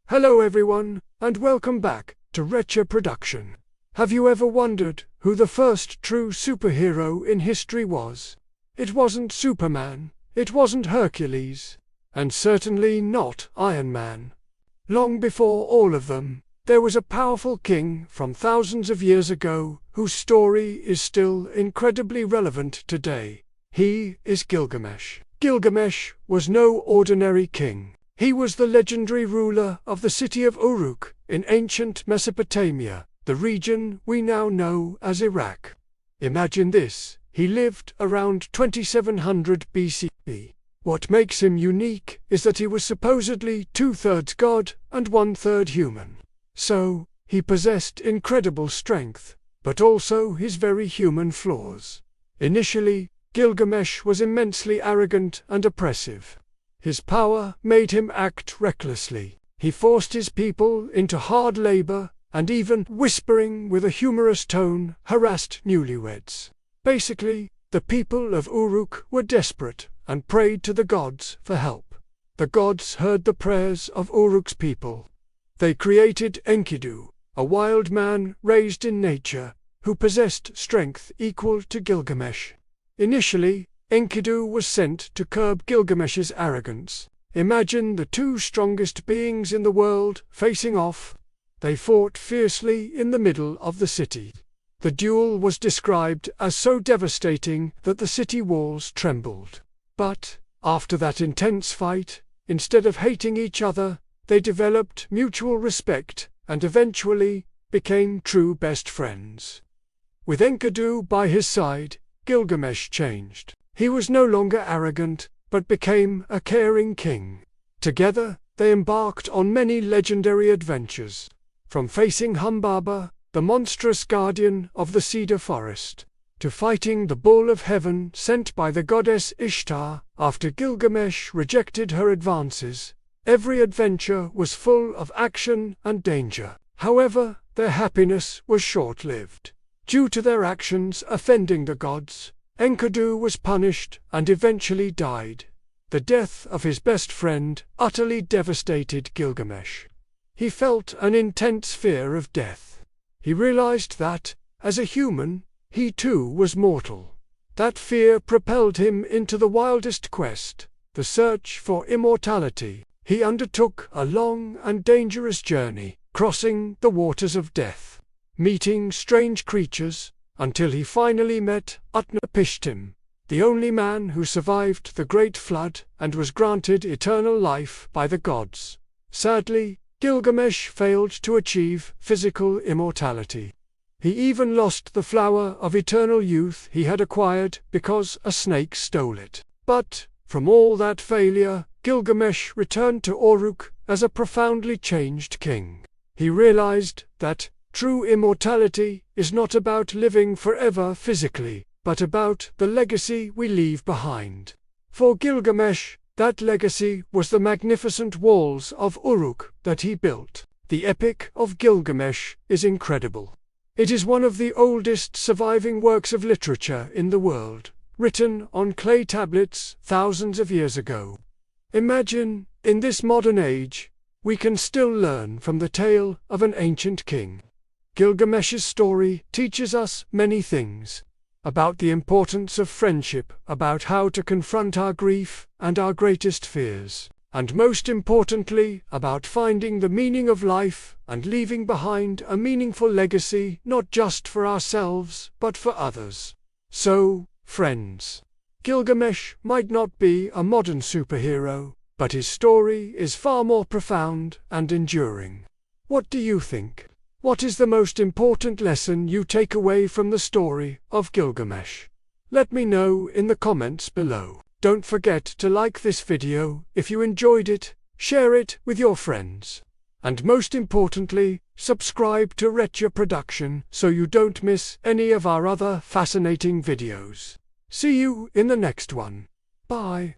Hello everyone, and welcome back to Retro Production. Have you ever wondered who the first true superhero in history was? It wasn't Superman, it wasn't Hercules, and certainly not Iron Man. Long before all of them, there was a powerful king from thousands of years ago whose story is still incredibly relevant today. He is Gilgamesh. Gilgamesh was no ordinary king. He was the legendary ruler of the city of Uruk in ancient Mesopotamia, the region we now know as Iraq. Imagine this, he lived around 2700 BCE. What makes him unique is that he was supposedly 2/3 god and 1/3 human. So, he possessed incredible strength, but also his very human flaws. Initially, Gilgamesh was immensely arrogant and oppressive. His power made him act recklessly. He forced his people into hard labor, and even, whispering with a humorous tone, harassed newlyweds. Basically, the people of Uruk were desperate and prayed to the gods for help. The gods heard the prayers of Uruk's people. They created Enkidu, a wild man raised in nature, who possessed strength equal to Gilgamesh. Initially, Enkidu was sent to curb Gilgamesh's arrogance. Imagine the two strongest beings in the world facing off. They fought fiercely in the middle of the city. The duel was described as so devastating that the city walls trembled. But, after that intense fight, instead of hating each other, they developed mutual respect and eventually became true best friends. With Enkidu by his side, Gilgamesh changed. He was no longer arrogant, but became a caring king. Together, they embarked on many legendary adventures, from facing Humbaba, the monstrous guardian of the cedar forest, to fighting the bull of heaven sent by the goddess Ishtar after Gilgamesh rejected her advances. Every adventure was full of action and danger. However, their happiness was short-lived. Due to their actions offending the gods, Enkidu was punished and eventually died. The death of his best friend utterly devastated Gilgamesh. He felt an intense fear of death. He realized that, as a human, he too was mortal. That fear propelled him into the wildest quest, the search for immortality. He undertook a long and dangerous journey, crossing the waters of death, meeting strange creatures, until he finally met Utnapishtim, the only man who survived the Great Flood and was granted eternal life by the gods. Sadly, Gilgamesh failed to achieve physical immortality. He even lost the flower of eternal youth he had acquired because a snake stole it. But, from all that failure, Gilgamesh returned to Uruk as a profoundly changed king. He realized that true immortality is not about living forever physically, but about the legacy we leave behind. For Gilgamesh, that legacy was the magnificent walls of Uruk that he built. The Epic of Gilgamesh is incredible. It is one of the oldest surviving works of literature in the world, written on clay tablets thousands of years ago. Imagine, in this modern age, we can still learn from the tale of an ancient king. Gilgamesh's story teaches us many things. About the importance of friendship, about how to confront our grief and our greatest fears, and most importantly, about finding the meaning of life and leaving behind a meaningful legacy not just for ourselves, but for others. So, friends, Gilgamesh might not be a modern superhero, but his story is far more profound and enduring. What do you think? What is the most important lesson you take away from the story of Gilgamesh? Let me know in the comments below. Don't forget to like this video if you enjoyed it, share it with your friends, and most importantly, subscribe to Retro Production so you don't miss any of our other fascinating videos. See you in the next one. Bye.